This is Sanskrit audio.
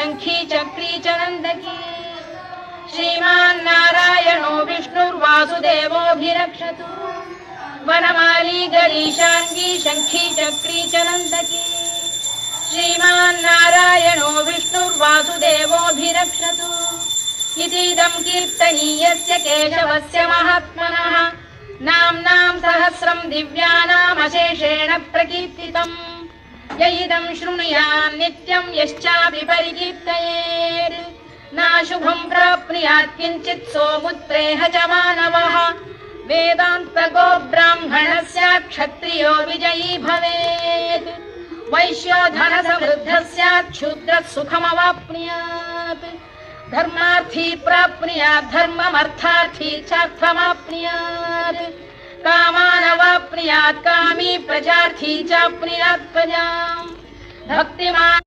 शंखी चक्री च नंदकी श्रीमान्नारायणो विष्णुर्वासुदेवोऽभिरक्षतु वनमाली गरीशांगी शंखी चक्री च नंदकी श्रीमान्नारायणो विष्णुर्वासुदेवोऽभिरक्षतु इतीदं कीर्तनीयस्य केशवस्य महात्मनः नाम्नां सहस्रं दिव्यानामशेषेण प्रकीर्तितम् य इदं शृणुयात् नित्यं यश्चापि परिकीर्तयेत् नाशुभं प्राप्नुयात् किञ्चित् सोमुत्प्रेह च मानवः वेदान्तको ब्राह्मणः स्यात् क्षत्रियो विजयी भवेत् वैश्यो धनसमृद्धः स्यात् शूद्रः सुखमवाप्नुयात् धर्मार्थी प्राप्नुयात् धर्ममर्थार्थी चार्थमाप्नुयात् कामानवाप्नुयात् कामी प्रजार्थी चाप्नुयात् प्रजाम् भक्तिमान्